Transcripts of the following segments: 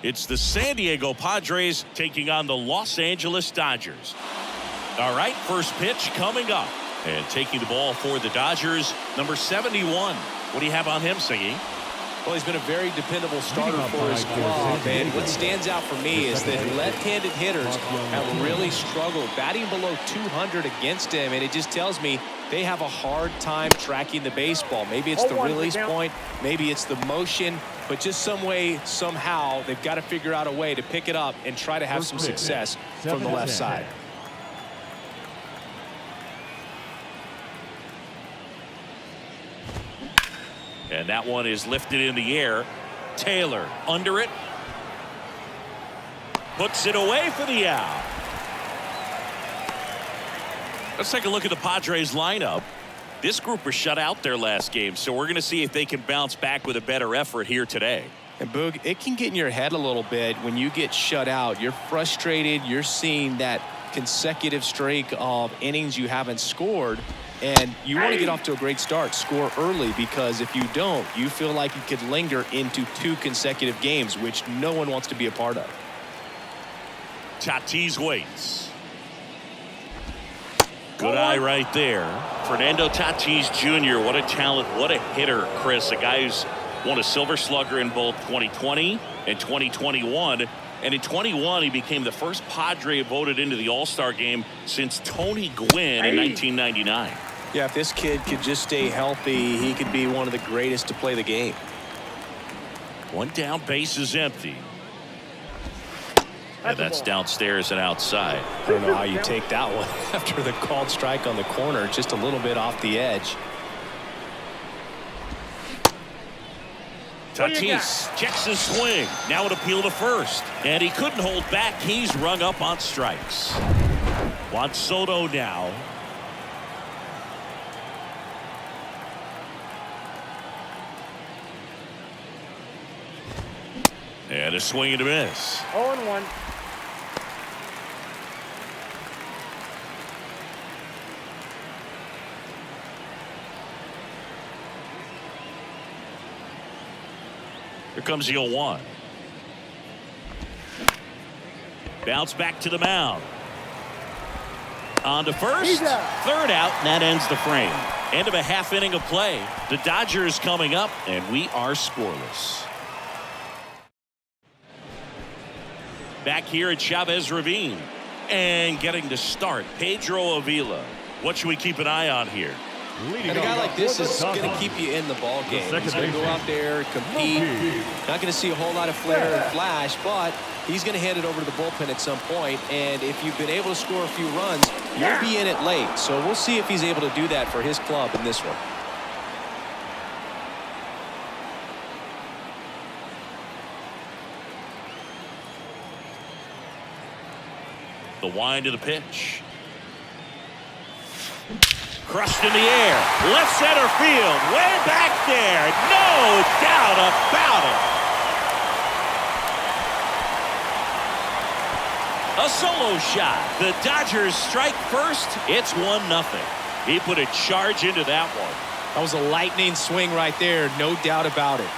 It's the San Diego Padres taking on the Los Angeles Dodgers. All right, first pitch coming up. And taking the ball for the Dodgers, number 71. What do you have on him, Siggy? Well, he's been a very dependable starter for his club, and what stands out for me is that left-handed hitters have really struggled batting below 200 against him, and it just tells me they have a hard time tracking the baseball. Maybe it's the release point, maybe it's the motion, but just some way, somehow, they've got to figure out a way to pick it up and try to have some success from the left side. And that one is lifted in the air. Taylor under it. Puts it away for the out. Let's take a look at the Padres lineup. This group was shut out their last game, so we're going to see if they can bounce back with a better effort here today. And Boog, it can get in your head a little bit when you get shut out. You're frustrated. You're seeing that consecutive streak of innings you haven't scored. And you want to get off to a great start, score early, because if you don't, you feel like you could linger into 2 consecutive games, which no one wants to be a part of. Tatis waits. Good eye right there. Fernando Tatis Jr., what a talent, what a hitter, Chris. A guy who's won a Silver Slugger in both 2020 and 2021. And in 21, he became the first Padre voted into the All-Star game since Tony Gwynn in 1999. Yeah, if this kid could just stay healthy, he could be one of the greatest to play the game. One down, base is empty. And that's downstairs and outside. I don't know how you take that one after the called strike on the corner, just a little bit off the edge. Tatis checks his swing. Now an appeal to first. And he couldn't hold back. He's rung up on strikes. Juan Soto now. And a swing and a miss. 0-1. Here comes the 0-1. Bounce back to the mound. On to first. Third out, and that ends the frame. End of a half inning of play. The Dodgers coming up, and we are scoreless. Back here at Chavez Ravine. And getting to start, Pedro Avila. What should we keep an eye on here? And a guy like this is going to keep you in the ball game. He's going to go out there, compete. Not going to see a whole lot of flair and flash, but he's going to hand it over to the bullpen at some point. And if you've been able to score a few runs, you'll be in it late. So we'll see if he's able to do that for his club in this one. The wind of the pitch. Crushed in the air. Left center field. Way back there. No doubt about it. A solo shot. The Dodgers strike first. It's 1-0. He put a charge into that one. That was a lightning swing right there. No doubt about it.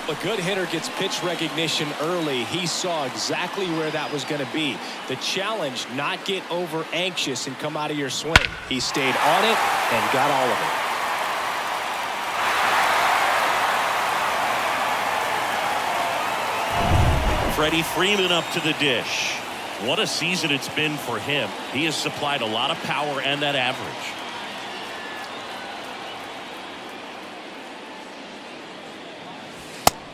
A good hitter gets pitch recognition early. He saw exactly where that was going to be. The challenge, not get over anxious and come out of your swing. He stayed on it and got all of it. Freddie Freeman up to the dish. What a season it's been for him. He has supplied a lot of power and that average.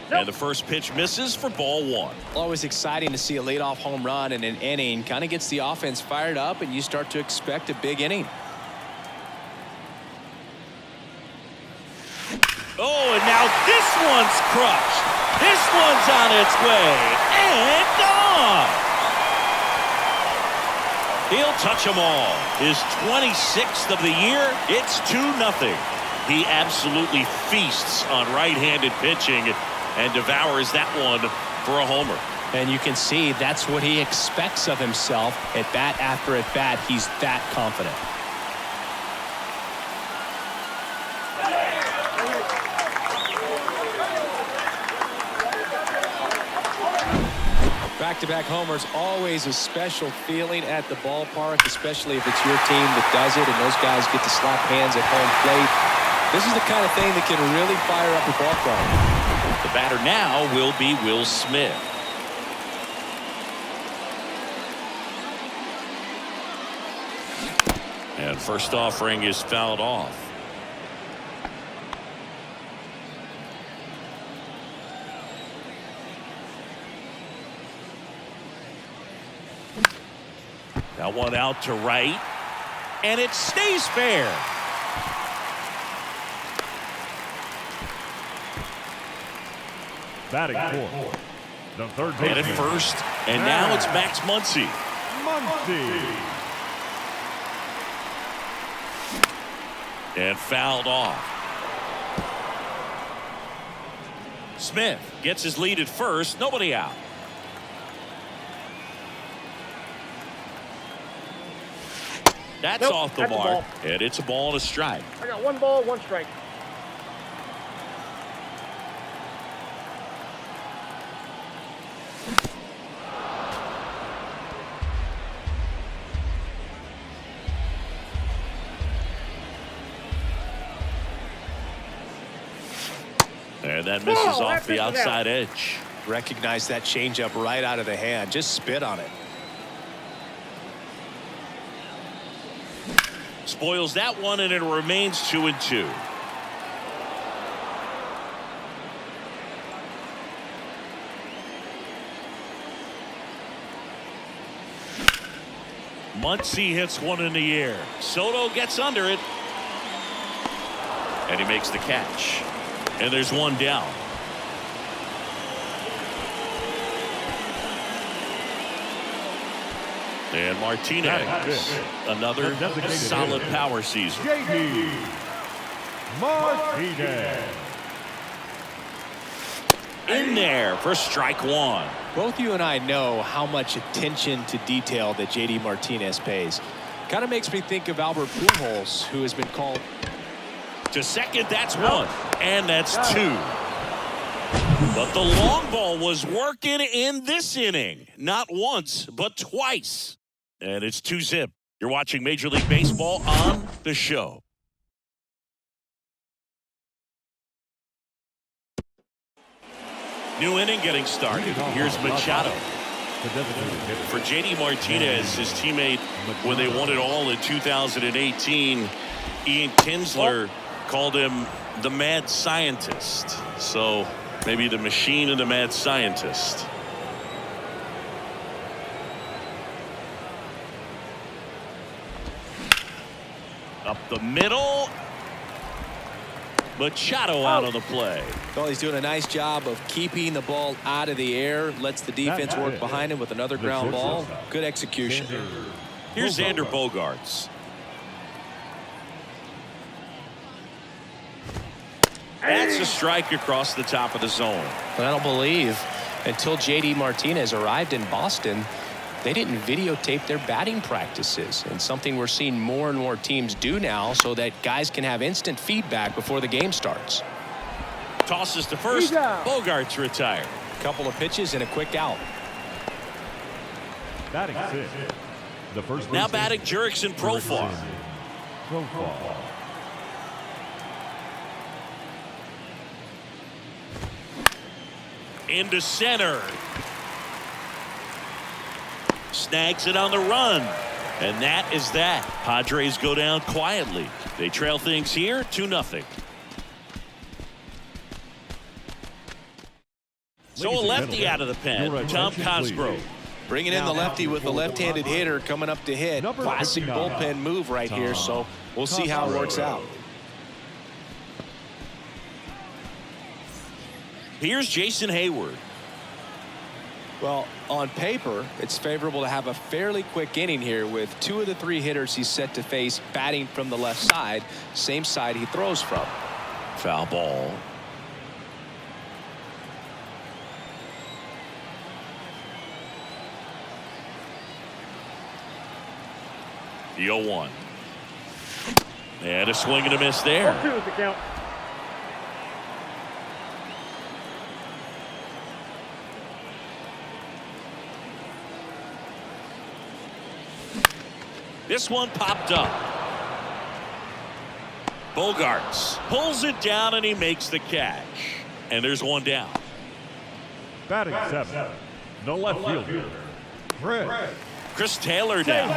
And the first pitch misses for ball 1. Always exciting to see a leadoff home run in an inning. Kind of gets the offense fired up, and you start to expect a big inning. Oh, and now this one's crushed. This one's on its way. And gone. He'll touch them all. His 26th of the year. It's 2-0. He absolutely feasts on right-handed pitching and devours that one for a homer. And you can see that's what he expects of himself at bat after at bat. He's that confident. Back-to-back homers, always a special feeling at the ballpark, especially if it's your team that does it and those guys get to slap hands at home plate. This is the kind of thing that can really fire up a ball club. The batter now will be Will Smith. And first offering is fouled off. That one out to right, and it stays fair. Batting fourth, the third baseman. And at first, and now it's Max Muncy. And fouled off. Smith gets his lead at first, nobody out. That's off the mark, and it's a ball and a strike. I got 1 ball, 1 strike. And that misses off the outside edge. Recognize that changeup right out of the hand. Just spit on it. Spoils that one, and it remains 2-2. Muncy hits one in the air. Soto gets under it. And he makes the catch. And there's one down. And Martinez, another solid power season. J.D. Martinez. In there for strike one. Both you and I know how much attention to detail that J.D. Martinez pays. Kind of makes me think of Albert Pujols, who has been called to second. That's one, and that's two. But the long ball was working in this inning. Not once, but twice. And it's 2-zip. You're watching Major League Baseball on the show. New inning getting started. Here's Machado. For J.D. Martinez, his teammate, when they won it all in 2018, Ian Kinsler called him the mad scientist. So maybe the machine and the mad scientist. Up the middle. Machado out of the play. Well, he's doing a nice job of keeping the ball out of the air. Lets the defense work behind him with another ground ball. Good execution. Here's Xander Bogaerts. That's a strike across the top of the zone. I don't believe until J.D. Martinez arrived in Boston, they didn't videotape their batting practices, and something we're seeing more and more teams do now so that guys can have instant feedback before the game starts. Tosses to first. Bogaerts retired. Couple of pitches and a quick out. Batting sixth, the first now batting Jurickson Profar. Into center. Snags it on the run. And that is that. Padres go down quietly. They trail things here 2-0. So a lefty out of the pen. Tom Cosgrove. Bringing in the lefty with the left-handed hitter coming up to hit. Classic bullpen move right here, so we'll see how it works out. Here's Jason Hayward. Well, on paper, it's favorable to have a fairly quick inning here with 2 of the 3 hitters he's set to face batting from the left side, same side he throws from. Foul ball. The 0-1. And a swing and a miss there. 2 is the count. This one popped up. Bogarts pulls it down and he makes the catch. And there's one down. Batting 7, the left fielder, Chris Taylor down.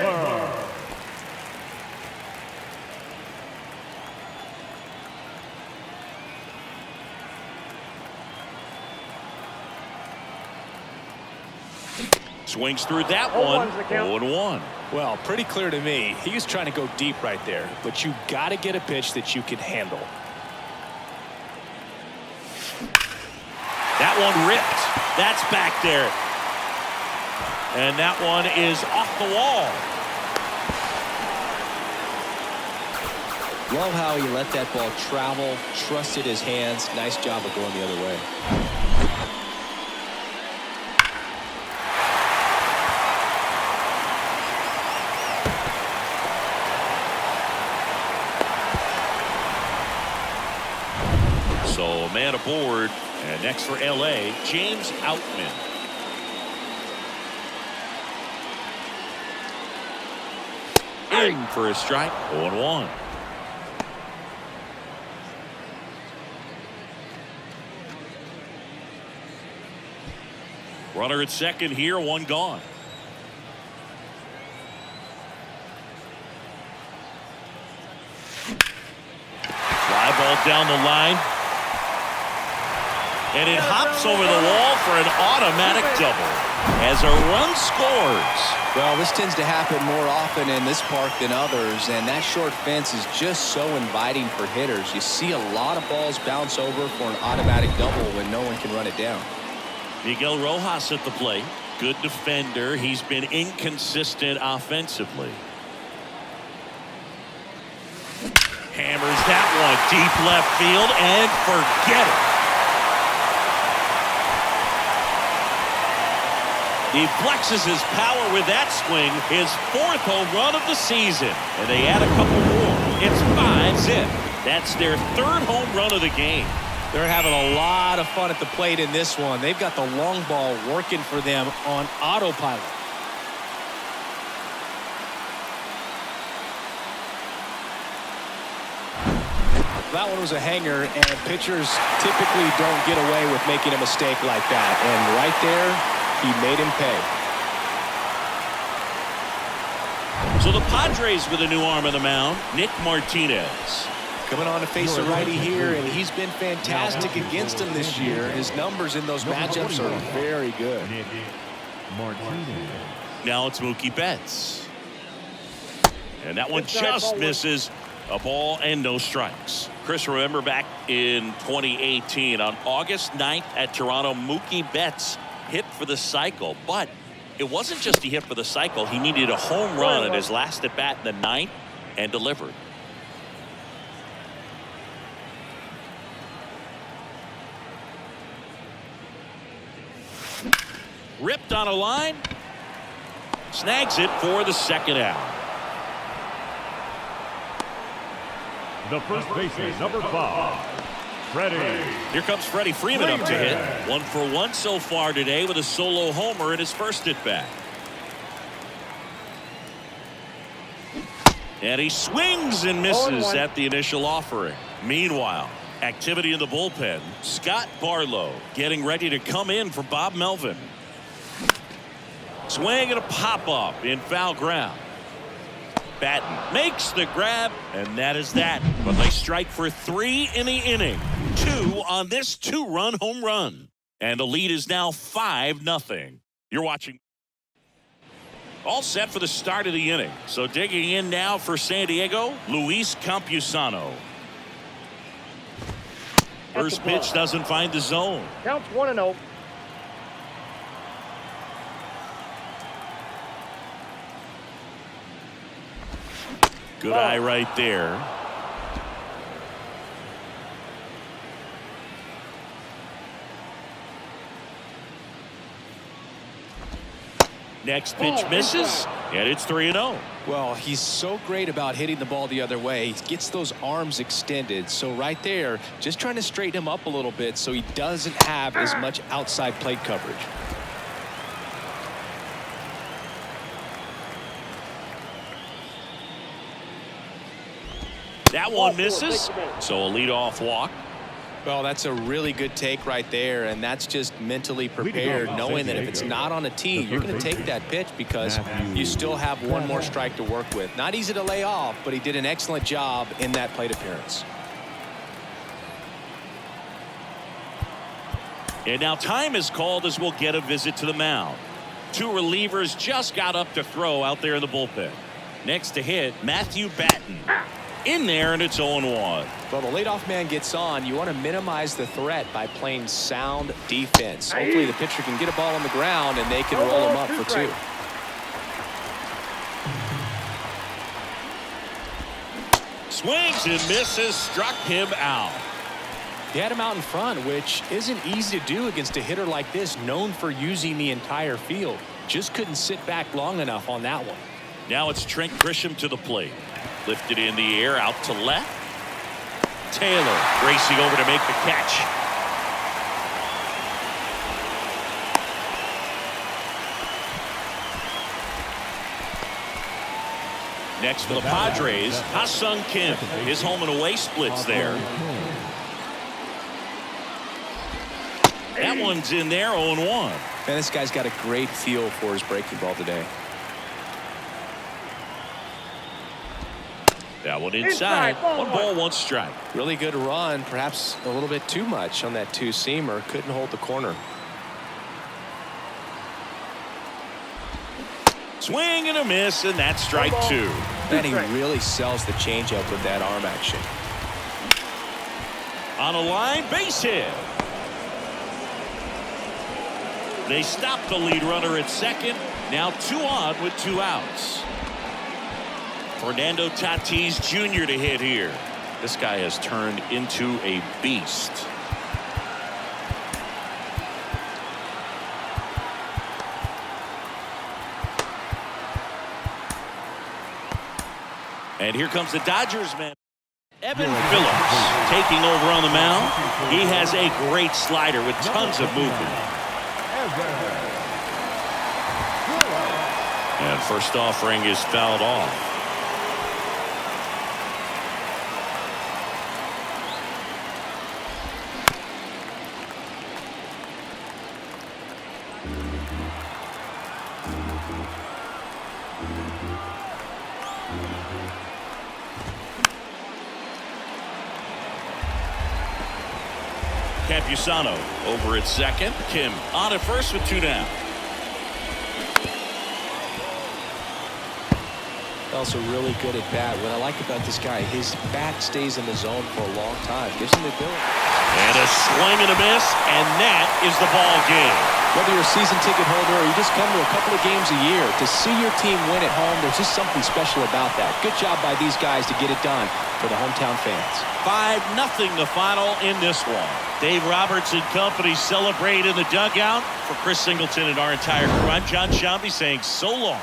Swings through that one. 0-1. Well, pretty clear to me. He was trying to go deep right there, but you got to get a pitch that you can handle. That one ripped. That's back there. And that one is off the wall. Love how he let that ball travel, trusted his hands. Nice job of going the other way. So a man aboard, and next for LA, James Outman. In for a strike. 0-1. Runner at second here, one gone. Fly ball down the line. And it hops over the wall for an automatic double as a run scores. Well, this tends to happen more often in this park than others, and that short fence is just so inviting for hitters. You see a lot of balls bounce over for an automatic double when no one can run it down. Miguel Rojas at the plate. Good defender. He's been inconsistent offensively. Hammers that one deep left field and forget it. He flexes his power with that swing, his 4th home run of the season. And they add a couple more. It's 5 zip. That's their 3rd home run of the game. They're having a lot of fun at the plate in this one. They've got the long ball working for them on autopilot. That one was a hanger, and pitchers typically don't get away with making a mistake like that. And right there, he made him pay. So the Padres with a new arm on the mound, Nick Martinez. Coming on to face a righty here, and he's been fantastic against him this year. His numbers in those matchups are very good. Now it's Mookie Betts. And that one just misses. A ball and no strikes. Chris, remember back in 2018 on August 9th at Toronto, Mookie Betts hit for the cycle. But it wasn't just he hit for the cycle. He needed a home run at his last at bat in the 9th and delivered. Ripped on a line. Snags it for the 2nd out. The first baseman, number 5, Freddie. Here comes Freddie Freeman up to hit. 1 for 1 so far today with a solo homer in his first at bat. And he swings and misses at the initial offering. Meanwhile, activity in the bullpen. Scott Barlow getting ready to come in for Bob Melvin. Swing and a pop-up in foul ground. Batten makes the grab, and that is that. But they strike for 3 in the inning. 2 on this 2-run home run. And the lead is now 5-0. You're watching. All set for the start of the inning. So digging in now for San Diego, Luis Campusano. First pitch doesn't find the zone. Counts 1-0. Good eye right there. Next pitch misses. And it's 3-0. Well, he's so great about hitting the ball the other way. He gets those arms extended. So right there, just trying to straighten him up a little bit so he doesn't have as much outside plate coverage. That one misses. So a leadoff walk. Well, that's a really good take right there, and that's just mentally prepared, knowing that if it's not on a tee, you're going to take that pitch because you still have one more strike to work with. Not easy to lay off, but he did an excellent job in that plate appearance. And now time is called as we'll get a visit to the mound. Two relievers just got up to throw out there in the bullpen. Next to hit, Matthew Batten. In there, and it's 0-1. Well, the leadoff man gets on. You want to minimize the threat by playing sound defense. Hopefully the pitcher can get a ball on the ground and they can roll him up for 2. Swings and misses, struck him out. He had him out in front, which isn't easy to do against a hitter like this, known for using the entire field. Just couldn't sit back long enough on that one. Now it's Trent Grisham to the plate. Lifted in the air out to left. Taylor racing over to make the catch. Next for the Padres, Ha-Sung Kim. His home and away splits there. That one's in there, 0-1. Man, this guy's got a great feel for his breaking ball today. That one inside. 1 ball, 1 strike. Really good run, perhaps a little bit too much on that two-seamer. Couldn't hold the corner. Swing and a miss, and that's strike 2. And he really sells the changeup with that arm action. On a line, base hit. They stop the lead runner at second. Now 2 on with 2 outs. Fernando Tatis Jr. to hit here. This guy has turned into a beast. And here comes the Dodgers man. Evan Phillips taking over on the mound. He has a great slider with tons of movement. And first offering is fouled off. Campusano over at second. Kim on at first with 2 down. Also really good at bat. What I like about this guy, his bat stays in the zone for a long time. Gives him the ability. And a swing and a miss, and that is the ball game. Whether you're a season ticket holder or you just come to a couple of games a year, to see your team win at home, there's just something special about that. Good job by these guys to get it done for the hometown fans. 5-0 the final in this one. Dave Roberts and company celebrate in the dugout. For Chris Singleton and our entire crew, I'm John Shambi saying so long.